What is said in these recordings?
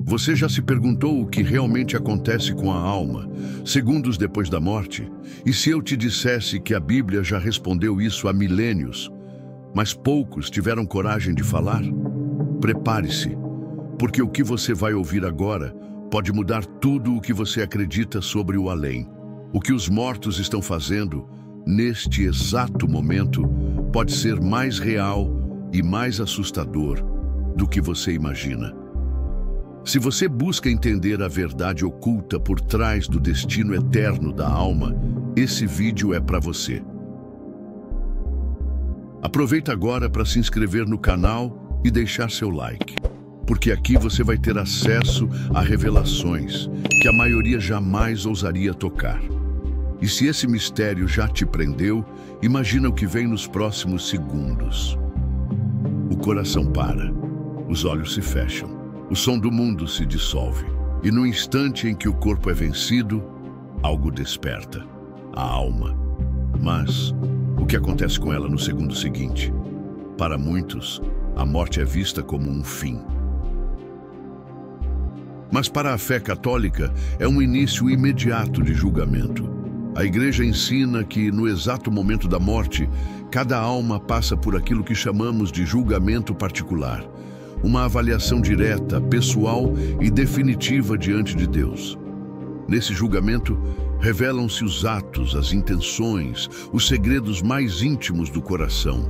Você já se perguntou o que realmente acontece com a alma, segundos depois da morte? E se eu te dissesse que a Bíblia já respondeu isso há milênios, mas poucos tiveram coragem de falar? Prepare-se, porque o que você vai ouvir agora pode mudar tudo o que você acredita sobre o além. O que os mortos estão fazendo, neste exato momento, pode ser mais real e mais assustador do que você imagina. Se você busca entender a verdade oculta por trás do destino eterno da alma, esse vídeo é para você. Aproveita agora para se inscrever no canal e deixar seu like, porque aqui você vai ter acesso a revelações que a maioria jamais ousaria tocar. E se esse mistério já te prendeu, imagina o que vem nos próximos segundos. O coração para, os olhos se fecham. O som do mundo se dissolve, e no instante em que o corpo é vencido, algo desperta, a alma. Mas o que acontece com ela no segundo seguinte? Para muitos, a morte é vista como um fim. Mas para a fé católica, é um início imediato de julgamento. A Igreja ensina que, no exato momento da morte, cada alma passa por aquilo que chamamos de julgamento particular. Uma avaliação direta, pessoal e definitiva diante de Deus. Nesse julgamento, revelam-se os atos, as intenções, os segredos mais íntimos do coração.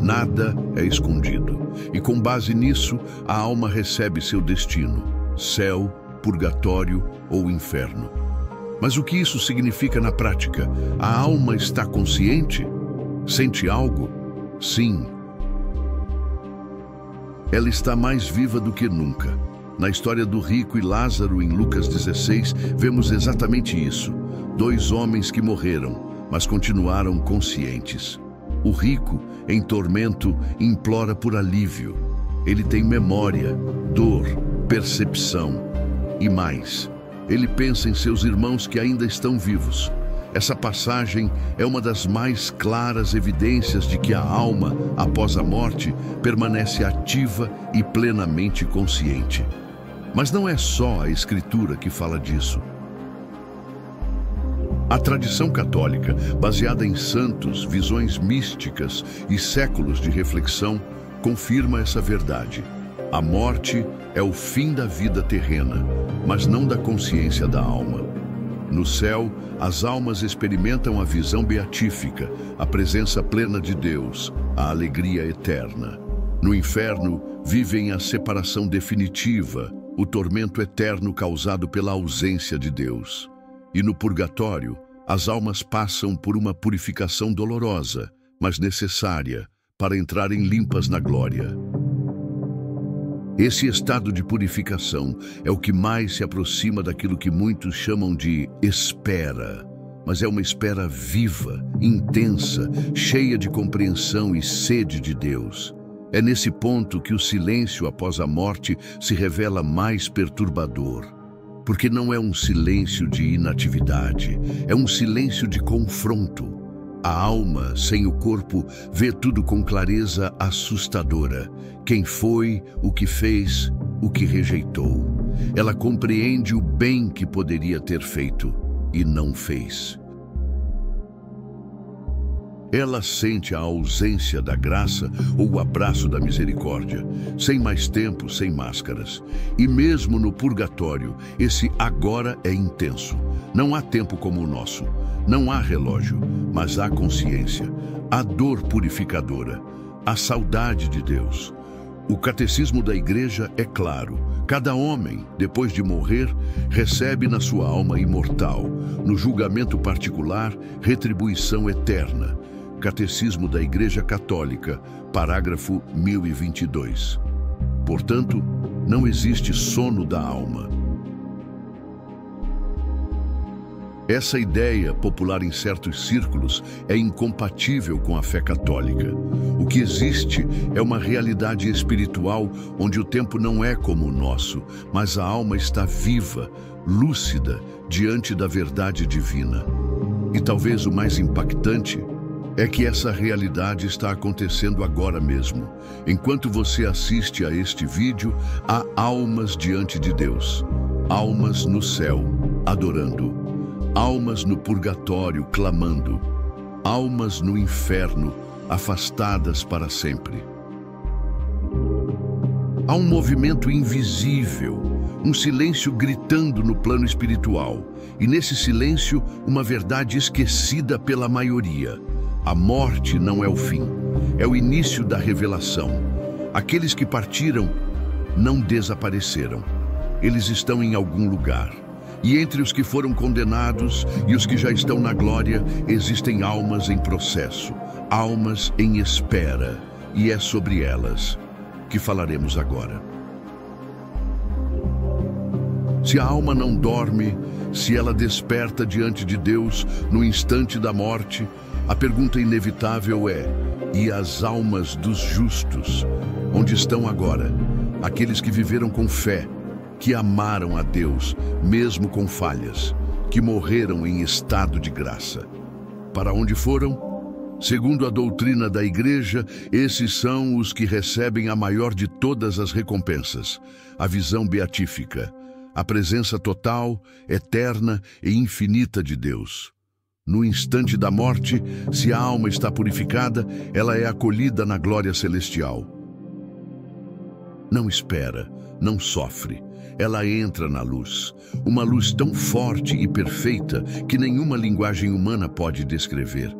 Nada é escondido, e com base nisso, a alma recebe seu destino: céu, purgatório ou inferno. Mas o que isso significa na prática? A alma está consciente? Sente algo? Sim. Ela está mais viva do que nunca. Na história do rico e Lázaro, em Lucas 16, vemos exatamente isso. Dois homens que morreram, mas continuaram conscientes. O rico, em tormento, implora por alívio. Ele tem memória, dor, percepção e mais. Ele pensa em seus irmãos que ainda estão vivos. Essa passagem é uma das mais claras evidências de que a alma, após a morte, permanece ativa e plenamente consciente. Mas não é só a Escritura que fala disso. A tradição católica, baseada em santos, visões místicas e séculos de reflexão, confirma essa verdade. A morte é o fim da vida terrena, mas não da consciência da alma. No céu, as almas experimentam a visão beatífica, a presença plena de Deus, a alegria eterna. No inferno, vivem a separação definitiva, o tormento eterno causado pela ausência de Deus. E no purgatório, as almas passam por uma purificação dolorosa, mas necessária, para entrarem limpas na glória. Esse estado de purificação é o que mais se aproxima daquilo que muitos chamam de espera, mas é uma espera viva, intensa, cheia de compreensão e sede de Deus. É nesse ponto que o silêncio após a morte se revela mais perturbador, porque não é um silêncio de inatividade, é um silêncio de confronto. A alma, sem o corpo, vê tudo com clareza assustadora. Quem foi, o que fez, o que rejeitou. Ela compreende o bem que poderia ter feito e não fez. Ela sente a ausência da graça ou o abraço da misericórdia, sem mais tempo, sem máscaras. E mesmo no purgatório, esse agora é intenso. Não há tempo como o nosso. Não há relógio, mas há consciência, há dor purificadora, há saudade de Deus. O catecismo da Igreja é claro. Cada homem, depois de morrer, recebe na sua alma imortal, no julgamento particular, retribuição eterna. Catecismo da Igreja Católica, parágrafo 1022. Portanto, não existe sono da alma. Essa ideia, popular em certos círculos, é incompatível com a fé católica. O que existe é uma realidade espiritual onde o tempo não é como o nosso, mas a alma está viva, lúcida, diante da verdade divina. E talvez o mais impactante, é que essa realidade está acontecendo agora mesmo. Enquanto você assiste a este vídeo, há almas diante de Deus, almas no céu, adorando, almas no purgatório, clamando, almas no inferno, afastadas para sempre. Há um movimento invisível, um silêncio gritando no plano espiritual, e nesse silêncio, uma verdade esquecida pela maioria. A morte não é o fim, é o início da revelação. Aqueles que partiram não desapareceram. Eles estão em algum lugar. E entre os que foram condenados e os que já estão na glória, existem almas em processo, almas em espera, e é sobre elas que falaremos agora. Se a alma não dorme, se ela desperta diante de Deus no instante da morte, a pergunta inevitável é: e as almas dos justos? Onde estão agora? Aqueles que viveram com fé, que amaram a Deus, mesmo com falhas, que morreram em estado de graça. Para onde foram? Segundo a doutrina da Igreja, esses são os que recebem a maior de todas as recompensas, a visão beatífica, a presença total, eterna e infinita de Deus. No instante da morte, se a alma está purificada, ela é acolhida na glória celestial. Não espera, não sofre. Ela entra na luz, uma luz tão forte e perfeita que nenhuma linguagem humana pode descrever.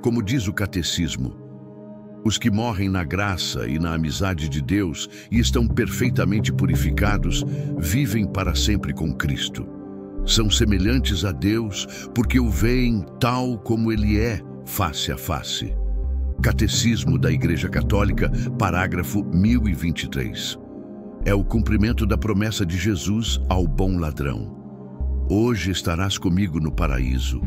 Como diz o Catecismo, os que morrem na graça e na amizade de Deus e estão perfeitamente purificados, vivem para sempre com Cristo. São semelhantes a Deus porque o veem tal como Ele é, face a face. Catecismo da Igreja Católica, parágrafo 1023. É o cumprimento da promessa de Jesus ao bom ladrão. Hoje estarás comigo no paraíso.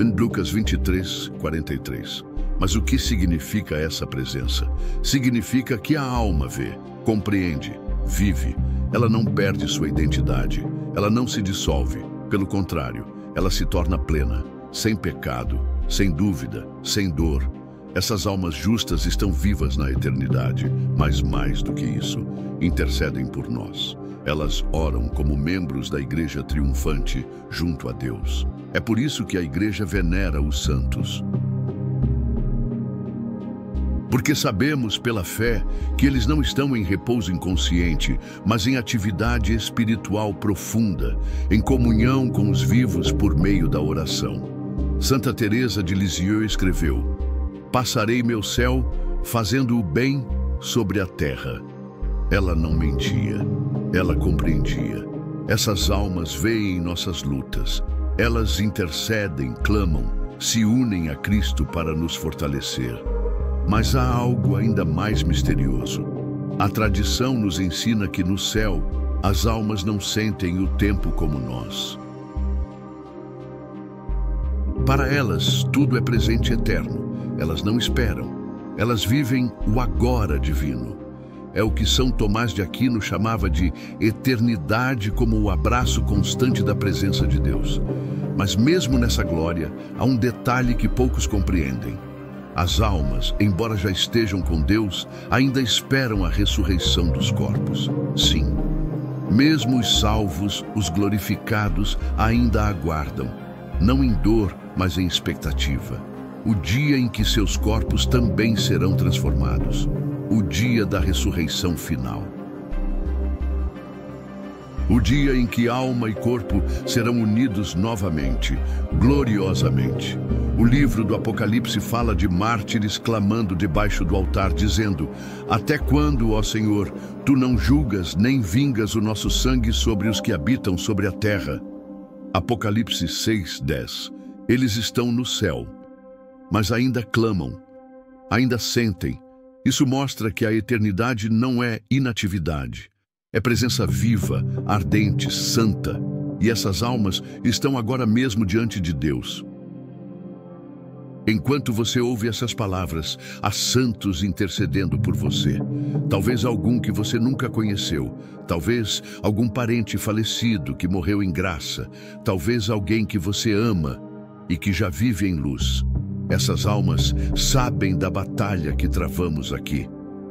Em Lucas 23, 43. Mas o que significa essa presença? Significa que a alma vê, compreende, vive. Ela não perde sua identidade, ela não se dissolve. Pelo contrário, ela se torna plena, sem pecado, sem dúvida, sem dor. Essas almas justas estão vivas na eternidade, mas mais do que isso, intercedem por nós. Elas oram como membros da Igreja triunfante junto a Deus. É por isso que a Igreja venera os santos. Porque sabemos pela fé que eles não estão em repouso inconsciente, mas em atividade espiritual profunda, em comunhão com os vivos por meio da oração. Santa Teresa de Lisieux escreveu: "Passarei meu céu fazendo o bem sobre a terra." Ela não mentia, ela compreendia. Essas almas veem nossas lutas, elas intercedem, clamam, se unem a Cristo para nos fortalecer. Mas há algo ainda mais misterioso. A tradição nos ensina que no céu, as almas não sentem o tempo como nós. Para elas, tudo é presente eterno. Elas não esperam. Elas vivem o agora divino. É o que São Tomás de Aquino chamava de eternidade, como o abraço constante da presença de Deus. Mas mesmo nessa glória, há um detalhe que poucos compreendem. As almas, embora já estejam com Deus, ainda esperam a ressurreição dos corpos. Sim, mesmo os salvos, os glorificados, ainda aguardam, não em dor, mas em expectativa. O dia em que seus corpos também serão transformados. O dia da ressurreição final. O dia em que alma e corpo serão unidos novamente, gloriosamente. O livro do Apocalipse fala de mártires clamando debaixo do altar, dizendo: "Até quando, ó Senhor, tu não julgas nem vingas o nosso sangue sobre os que habitam sobre a terra?" Apocalipse 6:10. Eles estão no céu, mas ainda clamam, ainda sentem. Isso mostra que a eternidade não é inatividade. É presença viva, ardente, santa. E essas almas estão agora mesmo diante de Deus. Enquanto você ouve essas palavras, há santos intercedendo por você. Talvez algum que você nunca conheceu. Talvez algum parente falecido que morreu em graça. Talvez alguém que você ama e que já vive em luz. Essas almas sabem da batalha que travamos aqui,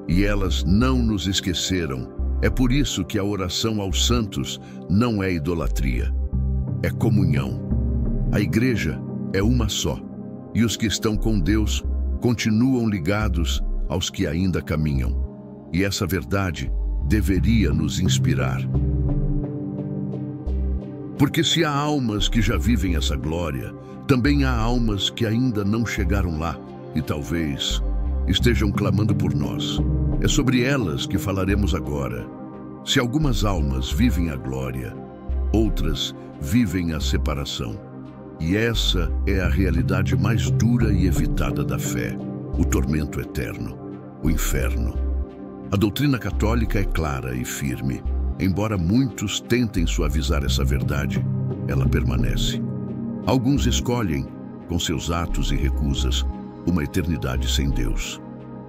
e elas não nos esqueceram. É por isso que a oração aos santos não é idolatria, é comunhão. A igreja é uma só, e os que estão com Deus continuam ligados aos que ainda caminham. E essa verdade deveria nos inspirar. Porque se há almas que já vivem essa glória, também há almas que ainda não chegaram lá e talvez estejam clamando por nós. É sobre elas que falaremos agora. Se algumas almas vivem a glória, outras vivem a separação. E essa é a realidade mais dura e evitada da fé, o tormento eterno, o inferno. A doutrina católica é clara e firme. Embora muitos tentem suavizar essa verdade, ela permanece. Alguns escolhem, com seus atos e recusas, uma eternidade sem Deus.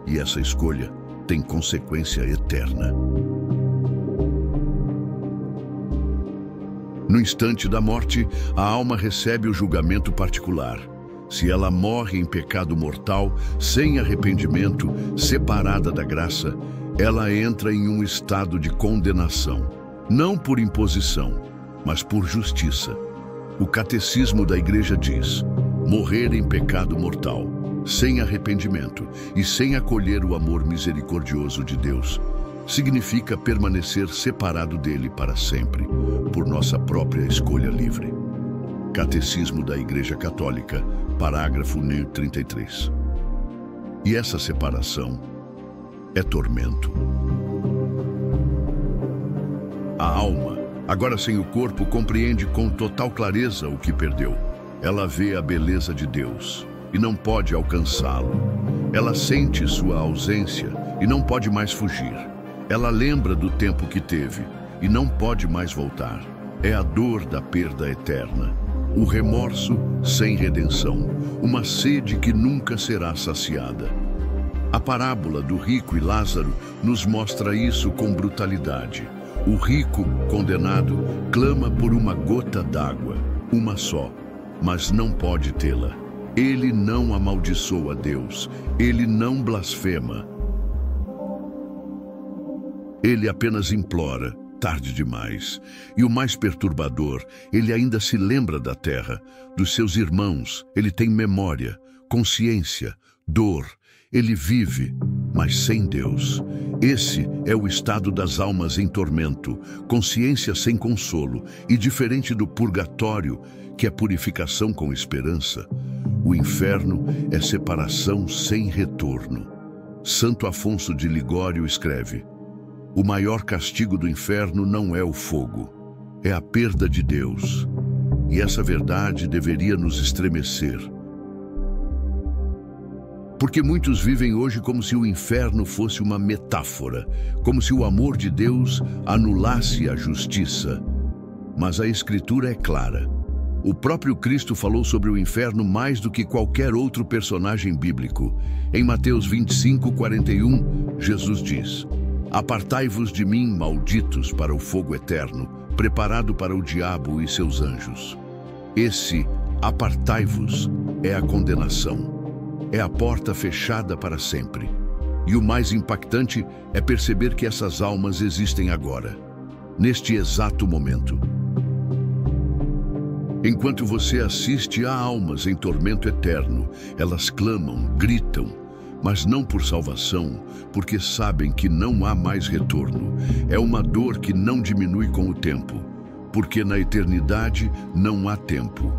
E essa escolha tem consequência eterna. No instante da morte, a alma recebe o julgamento particular. Se ela morre em pecado mortal, sem arrependimento, separada da graça, ela entra em um estado de condenação, não por imposição, mas por justiça. O catecismo da Igreja diz: morrer em pecado mortal, sem arrependimento e sem acolher o amor misericordioso de Deus, significa permanecer separado dele para sempre, por nossa própria escolha livre. Catecismo da Igreja Católica, parágrafo 33. E essa separação é tormento. A alma, agora sem o corpo, compreende com total clareza o que perdeu. Ela vê a beleza de Deus e não pode alcançá-lo. Ela sente sua ausência e não pode mais fugir. Ela lembra do tempo que teve e não pode mais voltar. É a dor da perda eterna, o remorso sem redenção, uma sede que nunca será saciada. A parábola do rico e Lázaro nos mostra isso com brutalidade. O rico, condenado, clama por uma gota d'água, uma só, mas não pode tê-la. Ele não amaldiçoa Deus, ele não blasfema. Ele apenas implora, tarde demais. E o mais perturbador, ele ainda se lembra da terra, dos seus irmãos, ele tem memória, consciência, dor. Ele vive, mas sem Deus. Esse é o estado das almas em tormento, consciência sem consolo, e diferente do purgatório, que é purificação com esperança, o inferno é separação sem retorno. Santo Afonso de Ligório escreve: o maior castigo do inferno não é o fogo, é a perda de Deus. E essa verdade deveria nos estremecer. Porque muitos vivem hoje como se o inferno fosse uma metáfora, como se o amor de Deus anulasse a justiça. Mas a Escritura é clara. O próprio Cristo falou sobre o inferno mais do que qualquer outro personagem bíblico. Em Mateus 25:41, Jesus diz: apartai-vos de mim, malditos, para o fogo eterno, preparado para o diabo e seus anjos. Esse apartai-vos é a condenação. É a porta fechada para sempre. E o mais impactante é perceber que essas almas existem agora, neste exato momento. Enquanto você assiste a almas em tormento eterno, elas clamam, gritam, mas não por salvação, porque sabem que não há mais retorno. É uma dor que não diminui com o tempo, porque na eternidade não há tempo.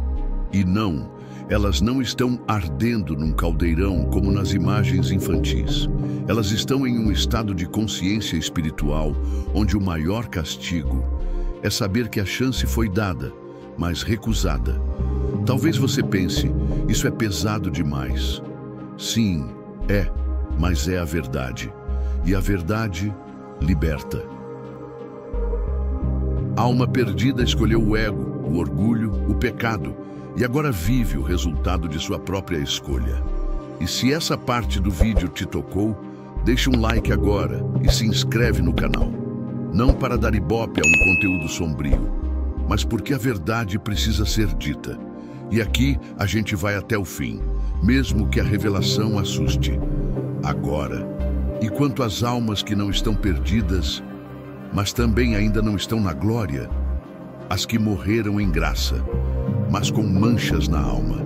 E não, elas não estão ardendo num caldeirão como nas imagens infantis. Elas estão em um estado de consciência espiritual, onde o maior castigo é saber que a chance foi dada, mas recusada. Talvez você pense, isso é pesado demais. Sim, é, mas é a verdade. E a verdade liberta. A alma perdida escolheu o ego, o orgulho, o pecado, e agora vive o resultado de sua própria escolha. E se essa parte do vídeo te tocou, deixa um like agora e se inscreve no canal. Não para dar ibope a um conteúdo sombrio, mas porque a verdade precisa ser dita. E aqui a gente vai até o fim, mesmo que a revelação assuste. Agora, e quanto às almas que não estão perdidas, mas também ainda não estão na glória, as que morreram em graça, mas com manchas na alma.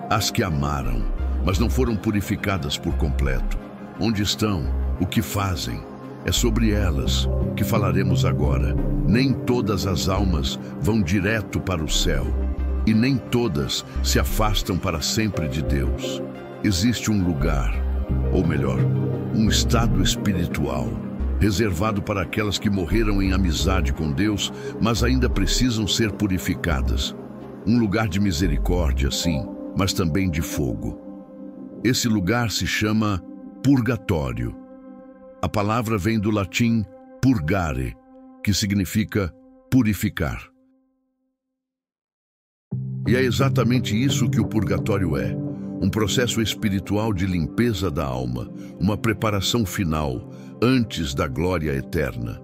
As que amaram, mas não foram purificadas por completo. Onde estão? O que fazem? É sobre elas que falaremos agora. Nem todas as almas vão direto para o céu, e nem todas se afastam para sempre de Deus. Existe um lugar, ou melhor, um estado espiritual, reservado para aquelas que morreram em amizade com Deus, mas ainda precisam ser purificadas. Um lugar de misericórdia, sim, mas também de fogo. Esse lugar se chama purgatório. A palavra vem do latim purgare, que significa purificar. E é exatamente isso que o purgatório é. Um processo espiritual de limpeza da alma, uma preparação final, antes da glória eterna.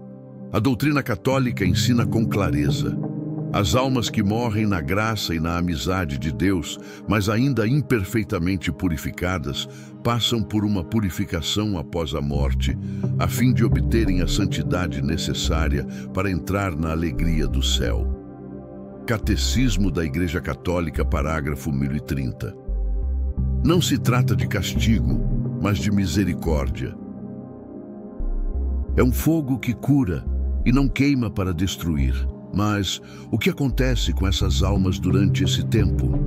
A doutrina católica ensina com clareza: as almas que morrem na graça e na amizade de Deus, mas ainda imperfeitamente purificadas, passam por uma purificação após a morte, a fim de obterem a santidade necessária para entrar na alegria do céu. Catecismo da Igreja Católica, parágrafo 1030. Não se trata de castigo, mas de misericórdia. É um fogo que cura e não queima para destruir. Mas o que acontece com essas almas durante esse tempo?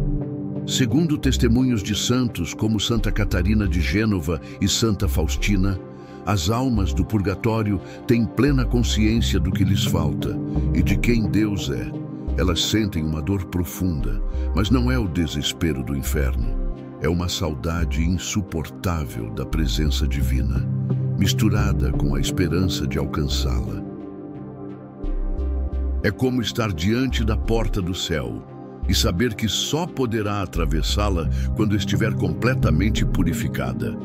Segundo testemunhos de santos como Santa Catarina de Gênova e Santa Faustina, as almas do purgatório têm plena consciência do que lhes falta e de quem Deus é. Elas sentem uma dor profunda, mas não é o desespero do inferno. É uma saudade insuportável da presença divina, misturada com a esperança de alcançá-la. É como estar diante da porta do céu e saber que só poderá atravessá-la quando estiver completamente purificada.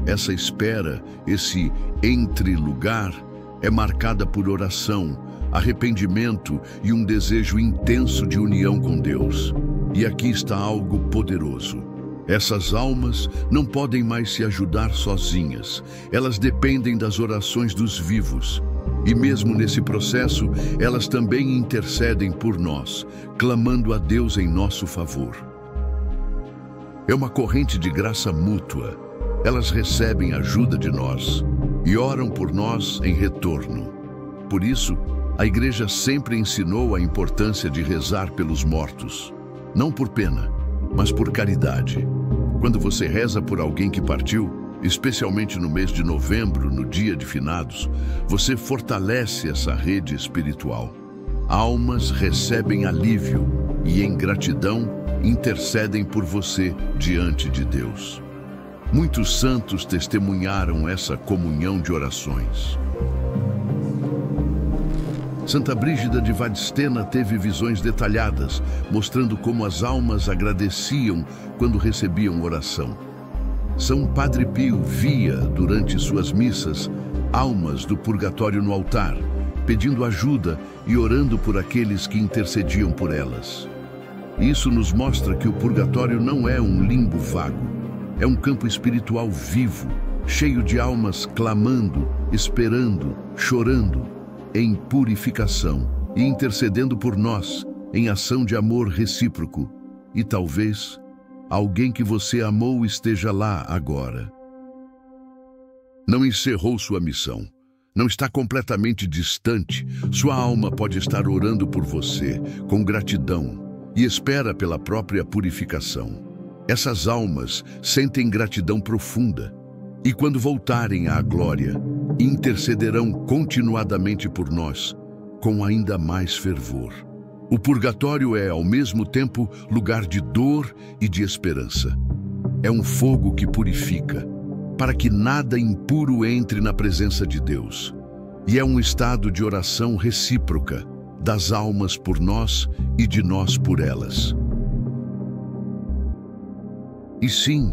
Essa espera, esse entre-lugar, é marcada por oração, arrependimento e um desejo intenso de união com Deus. E aqui está algo poderoso. Essas almas não podem mais se ajudar sozinhas. Elas dependem das orações dos vivos. E mesmo nesse processo, elas também intercedem por nós, clamando a Deus em nosso favor. É uma corrente de graça mútua. Elas recebem ajuda de nós e oram por nós em retorno. Por isso, a Igreja sempre ensinou a importância de rezar pelos mortos, não por pena, mas por caridade. Quando você reza por alguém que partiu, especialmente no mês de novembro, no dia de finados, você fortalece essa rede espiritual. Almas recebem alívio e, em gratidão, intercedem por você diante de Deus. Muitos santos testemunharam essa comunhão de orações. Santa Brígida de Vadstena teve visões detalhadas, mostrando como as almas agradeciam quando recebiam oração. São Padre Pio via, durante suas missas, almas do purgatório no altar, pedindo ajuda e orando por aqueles que intercediam por elas. Isso nos mostra que o purgatório não é um limbo vago, é um campo espiritual vivo, cheio de almas clamando, esperando, chorando, em purificação e intercedendo por nós, em ação de amor recíproco. E talvez alguém que você amou esteja lá agora. Não encerrou sua missão. Não está completamente distante. Sua alma pode estar orando por você, com gratidão, e espera pela própria purificação. Essas almas sentem gratidão profunda. E quando voltarem à glória, intercederão continuadamente por nós, com ainda mais fervor. O purgatório é, ao mesmo tempo, lugar de dor e de esperança. É um fogo que purifica, para que nada impuro entre na presença de Deus. E é um estado de oração recíproca, das almas por nós e de nós por elas. E sim,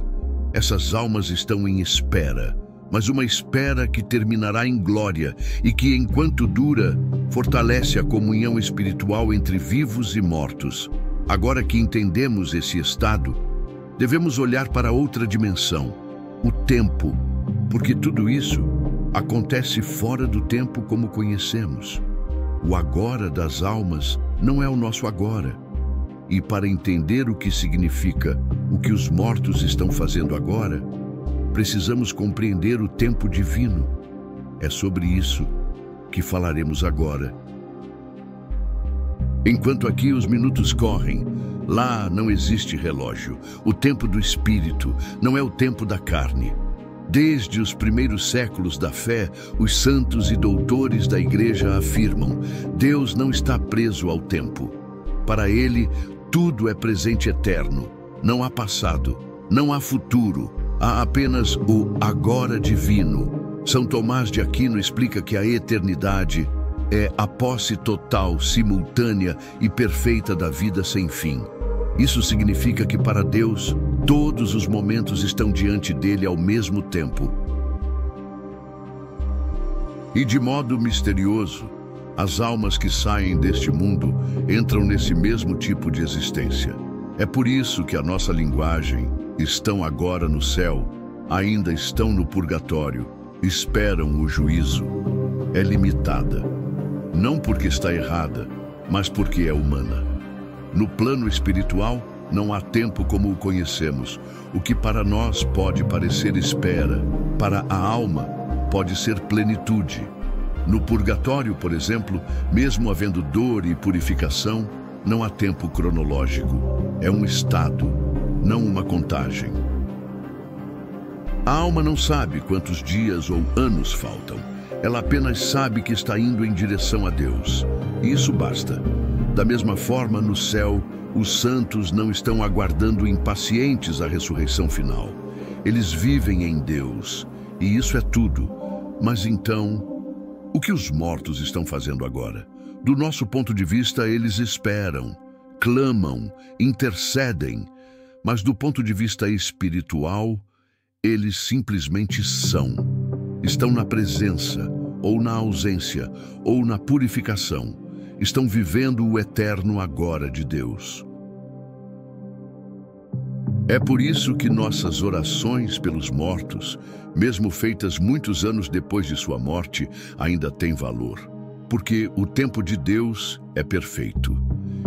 essas almas estão em espera, mas uma espera que terminará em glória e que, enquanto dura, fortalece a comunhão espiritual entre vivos e mortos. Agora que entendemos esse estado, devemos olhar para outra dimensão, o tempo, porque tudo isso acontece fora do tempo como conhecemos. O agora das almas não é o nosso agora. E para entender o que significa o que os mortos estão fazendo agora, precisamos compreender o tempo divino. É sobre isso que falaremos agora. Enquanto aqui os minutos correm, lá não existe relógio. O tempo do espírito não é o tempo da carne. Desde os primeiros séculos da fé, os santos e doutores da igreja afirmam: Deus não está preso ao tempo. Para ele, tudo é presente eterno. Não há passado, não há futuro. Há apenas o agora divino. São Tomás de Aquino explica que a eternidade é a posse total, simultânea e perfeita da vida sem fim. Isso significa que para Deus, todos os momentos estão diante dele ao mesmo tempo. E de modo misterioso, as almas que saem deste mundo entram nesse mesmo tipo de existência. É por isso que a nossa linguagem estão agora no céu, ainda estão no purgatório, esperam o juízo. É limitada, não porque está errada, mas porque é humana. No plano espiritual, não há tempo como o conhecemos. O que para nós pode parecer espera, para a alma pode ser plenitude. No purgatório, por exemplo, mesmo havendo dor e purificação, não há tempo cronológico. É um estado, não uma contagem. A alma não sabe quantos dias ou anos faltam. Ela apenas sabe que está indo em direção a Deus. E isso basta. Da mesma forma, no céu, os santos não estão aguardando impacientes a ressurreição final. Eles vivem em Deus, e isso é tudo. Mas então, o que os mortos estão fazendo agora? Do nosso ponto de vista, eles esperam, clamam, intercedem. Mas do ponto de vista espiritual, eles simplesmente são. Estão na presença, ou na ausência, ou na purificação. Estão vivendo o eterno agora de Deus. É por isso que nossas orações pelos mortos, mesmo feitas muitos anos depois de sua morte, ainda têm valor. Porque o tempo de Deus é perfeito,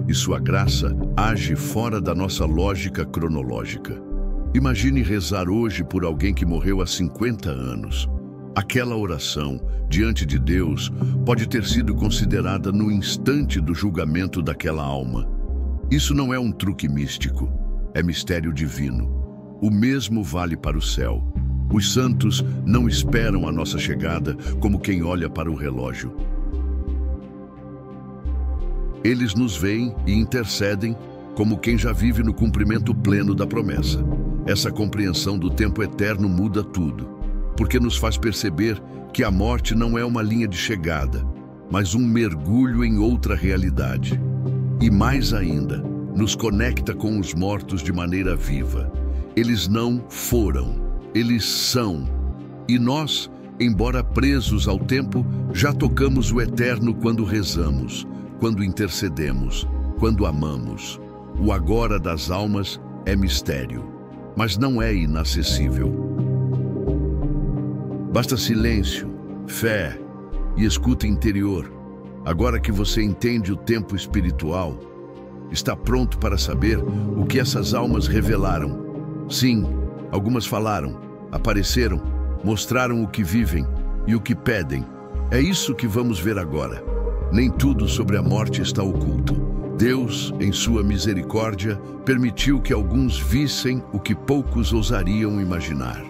e sua graça age fora da nossa lógica cronológica. Imagine rezar hoje por alguém que morreu há 50 anos. Aquela oração, diante de Deus, pode ter sido considerada no instante do julgamento daquela alma. Isso não é um truque místico, é mistério divino. O mesmo vale para o céu. Os santos não esperam a nossa chegada como quem olha para o relógio. Eles nos veem e intercedem como quem já vive no cumprimento pleno da promessa. Essa compreensão do tempo eterno muda tudo, porque nos faz perceber que a morte não é uma linha de chegada, mas um mergulho em outra realidade. E mais ainda, nos conecta com os mortos de maneira viva. Eles não foram, eles são. E nós, embora presos ao tempo, já tocamos o eterno quando rezamos, quando intercedemos, quando amamos. O agora das almas é mistério, mas não é inacessível. Basta silêncio, fé e escuta interior. Agora que você entende o tempo espiritual, está pronto para saber o que essas almas revelaram. Sim, algumas falaram, apareceram, mostraram o que vivem e o que pedem. É isso que vamos ver agora. Nem tudo sobre a morte está oculto. Deus, em sua misericórdia, permitiu que alguns vissem o que poucos ousariam imaginar.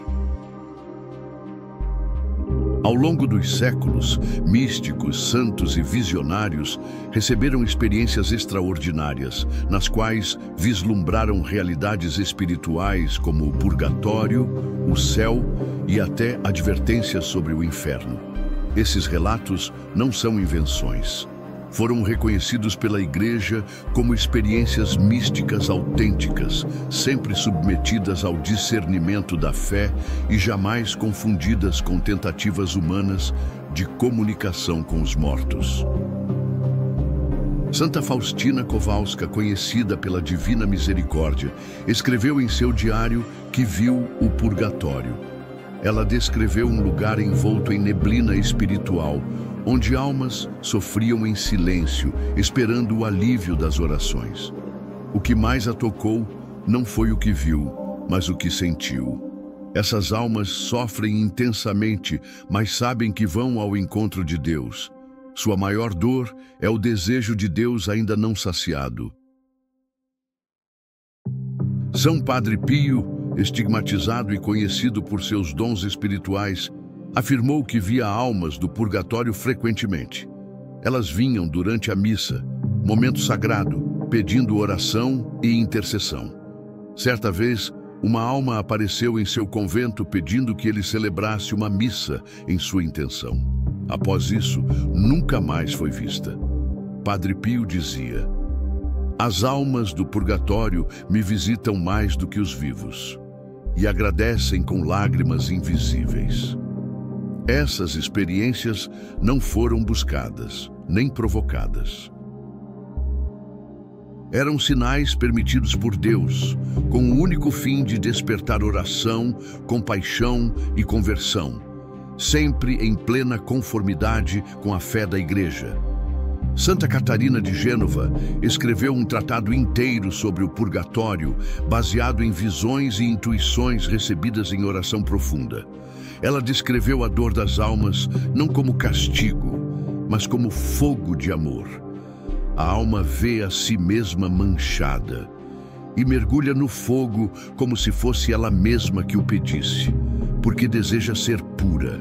Ao longo dos séculos, místicos, santos e visionários receberam experiências extraordinárias, nas quais vislumbraram realidades espirituais como o purgatório, o céu e até advertências sobre o inferno. Esses relatos não são invenções. Foram reconhecidos pela Igreja como experiências místicas autênticas, sempre submetidas ao discernimento da fé e jamais confundidas com tentativas humanas de comunicação com os mortos. Santa Faustina Kowalska, conhecida pela Divina Misericórdia, escreveu em seu diário que viu o purgatório. Ela descreveu um lugar envolto em neblina espiritual, onde almas sofriam em silêncio, esperando o alívio das orações. O que mais a tocou não foi o que viu, mas o que sentiu. Essas almas sofrem intensamente, mas sabem que vão ao encontro de Deus. Sua maior dor é o desejo de Deus ainda não saciado. São Padre Pio, estigmatizado e conhecido por seus dons espirituais, afirmou que via almas do purgatório frequentemente. Elas vinham durante a missa, momento sagrado, pedindo oração e intercessão. Certa vez, uma alma apareceu em seu convento pedindo que ele celebrasse uma missa em sua intenção. Após isso, nunca mais foi vista. Padre Pio dizia: "As almas do purgatório me visitam mais do que os vivos e agradecem com lágrimas invisíveis." Essas experiências não foram buscadas, nem provocadas. Eram sinais permitidos por Deus, com o único fim de despertar oração, compaixão e conversão, sempre em plena conformidade com a fé da Igreja. Santa Catarina de Gênova escreveu um tratado inteiro sobre o purgatório, baseado em visões e intuições recebidas em oração profunda. Ela descreveu a dor das almas não como castigo, mas como fogo de amor. A alma vê a si mesma manchada e mergulha no fogo como se fosse ela mesma que o pedisse, porque deseja ser pura.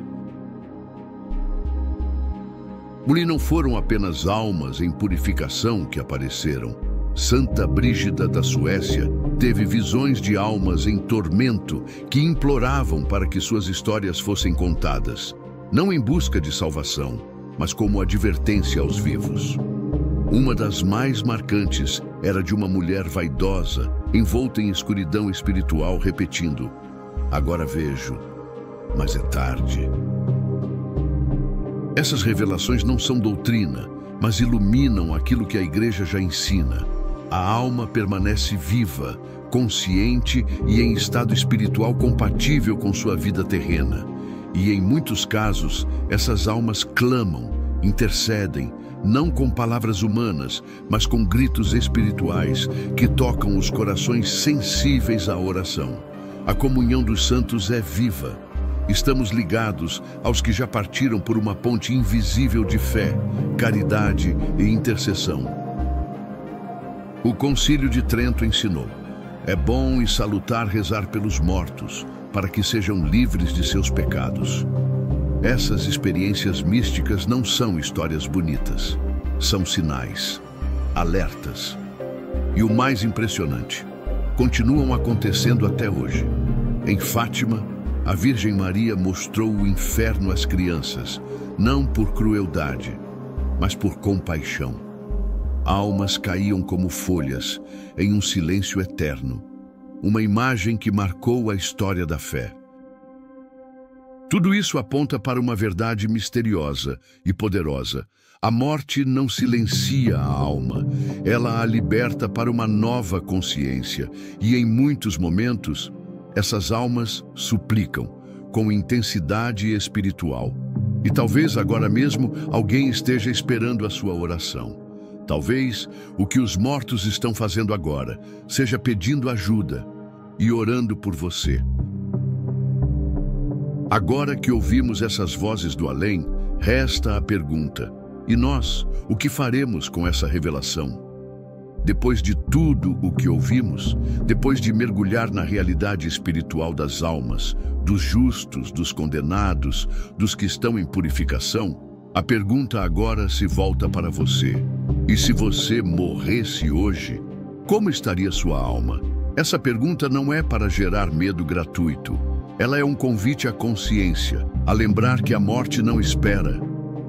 E não foram apenas almas em purificação que apareceram. Santa Brígida da Suécia teve visões de almas em tormento que imploravam para que suas histórias fossem contadas, não em busca de salvação, mas como advertência aos vivos. Uma das mais marcantes era de uma mulher vaidosa, envolta em escuridão espiritual, repetindo: "Agora vejo, mas é tarde." Essas revelações não são doutrina, mas iluminam aquilo que a Igreja já ensina. A alma permanece viva, consciente e em estado espiritual compatível com sua vida terrena. E em muitos casos, essas almas clamam, intercedem, não com palavras humanas, mas com gritos espirituais que tocam os corações sensíveis à oração. A comunhão dos santos é viva. Estamos ligados aos que já partiram por uma ponte invisível de fé, caridade e intercessão. O Concílio de Trento ensinou: é bom e salutar rezar pelos mortos, para que sejam livres de seus pecados. Essas experiências místicas não são histórias bonitas, são sinais, alertas. E o mais impressionante, continuam acontecendo até hoje. Em Fátima, a Virgem Maria mostrou o inferno às crianças, não por crueldade, mas por compaixão. Almas caíam como folhas, em um silêncio eterno, uma imagem que marcou a história da fé. Tudo isso aponta para uma verdade misteriosa e poderosa. A morte não silencia a alma, ela a liberta para uma nova consciência, e em muitos momentos, essas almas suplicam, com intensidade espiritual. E talvez agora mesmo alguém esteja esperando a sua oração. Talvez o que os mortos estão fazendo agora seja pedindo ajuda e orando por você. Agora que ouvimos essas vozes do além, resta a pergunta: e nós, o que faremos com essa revelação? Depois de tudo o que ouvimos, depois de mergulhar na realidade espiritual das almas, dos justos, dos condenados, dos que estão em purificação, a pergunta agora se volta para você. E se você morresse hoje, como estaria sua alma? Essa pergunta não é para gerar medo gratuito. Ela é um convite à consciência, a lembrar que a morte não espera.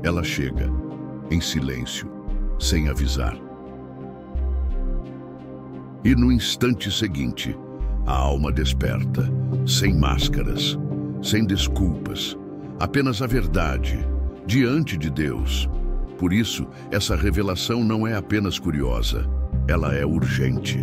Ela chega, em silêncio, sem avisar. E no instante seguinte, a alma desperta, sem máscaras, sem desculpas, apenas a verdade, diante de Deus. Por isso, essa revelação não é apenas curiosa, ela é urgente.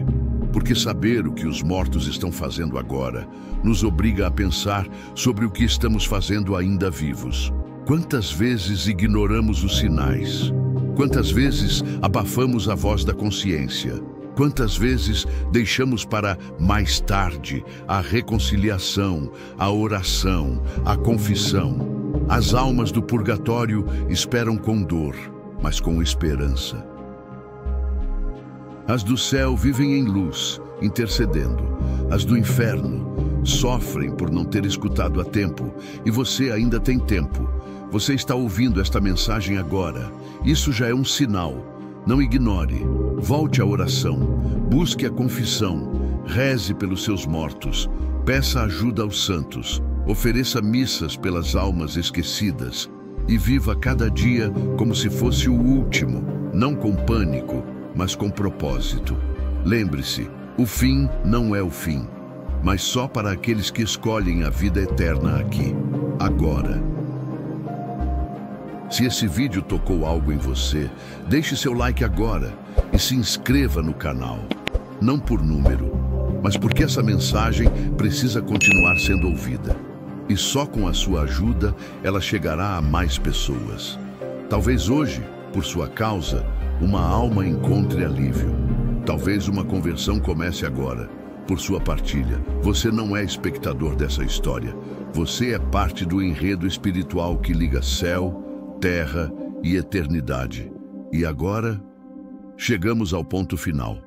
Porque saber o que os mortos estão fazendo agora nos obriga a pensar sobre o que estamos fazendo ainda vivos. Quantas vezes ignoramos os sinais? Quantas vezes abafamos a voz da consciência? Quantas vezes deixamos para mais tarde a reconciliação, a oração, a confissão? As almas do purgatório esperam com dor, mas com esperança. As do céu vivem em luz, intercedendo. As do inferno sofrem por não ter escutado a tempo, e você ainda tem tempo. Você está ouvindo esta mensagem agora. Isso já é um sinal. Não ignore. Volte à oração. Busque a confissão. Reze pelos seus mortos. Peça ajuda aos santos. Ofereça missas pelas almas esquecidas. E viva cada dia como se fosse o último, não com pânico, mas com propósito. Lembre-se, o fim não é o fim, mas só para aqueles que escolhem a vida eterna aqui, agora. Se esse vídeo tocou algo em você, deixe seu like agora e se inscreva no canal. Não por número, mas porque essa mensagem precisa continuar sendo ouvida. E só com a sua ajuda ela chegará a mais pessoas. Talvez hoje, por sua causa, uma alma encontre alívio. Talvez uma conversão comece agora, por sua partilha. Você não é espectador dessa história. Você é parte do enredo espiritual que liga céu, terra e eternidade. E agora, chegamos ao ponto final.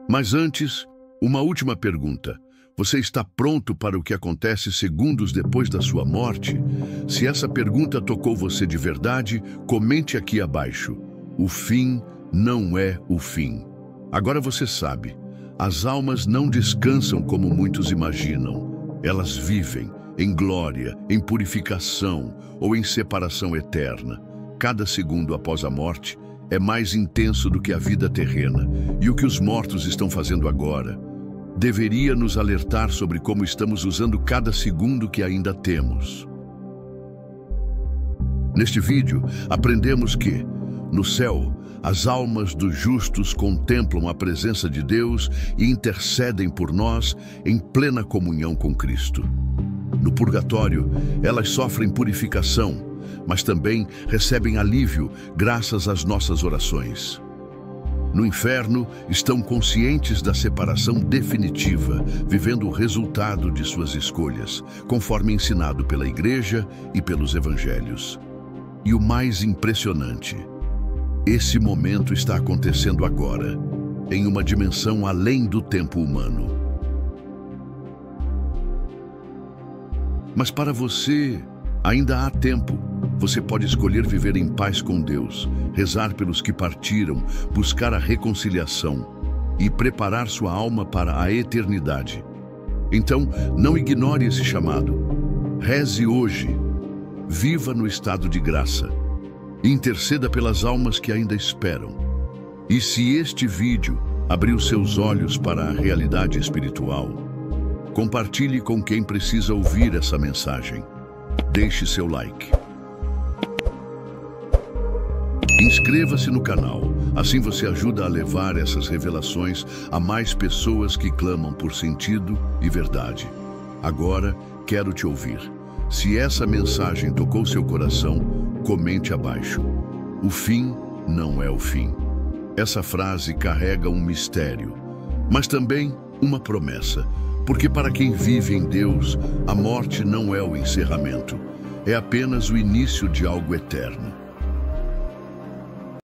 Mas antes, uma última pergunta. Você está pronto para o que acontece segundos depois da sua morte? Se essa pergunta tocou você de verdade, comente aqui abaixo. O fim não é o fim. Agora você sabe, as almas não descansam como muitos imaginam. Elas vivem em glória, em purificação ou em separação eterna. Cada segundo após a morte é mais intenso do que a vida terrena. E o que os mortos estão fazendo agora deveria nos alertar sobre como estamos usando cada segundo que ainda temos. Neste vídeo, aprendemos que, no céu, as almas dos justos contemplam a presença de Deus e intercedem por nós em plena comunhão com Cristo. No purgatório, elas sofrem purificação, mas também recebem alívio graças às nossas orações. No inferno, estão conscientes da separação definitiva, vivendo o resultado de suas escolhas, conforme ensinado pela Igreja e pelos Evangelhos. E o mais impressionante, esse momento está acontecendo agora, em uma dimensão além do tempo humano. Mas para você, ainda há tempo. Você pode escolher viver em paz com Deus, rezar pelos que partiram, buscar a reconciliação e preparar sua alma para a eternidade. Então, não ignore esse chamado. Reze hoje. Viva no estado de graça. Interceda pelas almas que ainda esperam. E se este vídeo abriu seus olhos para a realidade espiritual, compartilhe com quem precisa ouvir essa mensagem. Deixe seu like. Inscreva-se no canal, assim você ajuda a levar essas revelações a mais pessoas que clamam por sentido e verdade. Agora, quero te ouvir. Se essa mensagem tocou seu coração, comente abaixo. O fim não é o fim. Essa frase carrega um mistério, mas também uma promessa, porque para quem vive em Deus, a morte não é o encerramento, é apenas o início de algo eterno.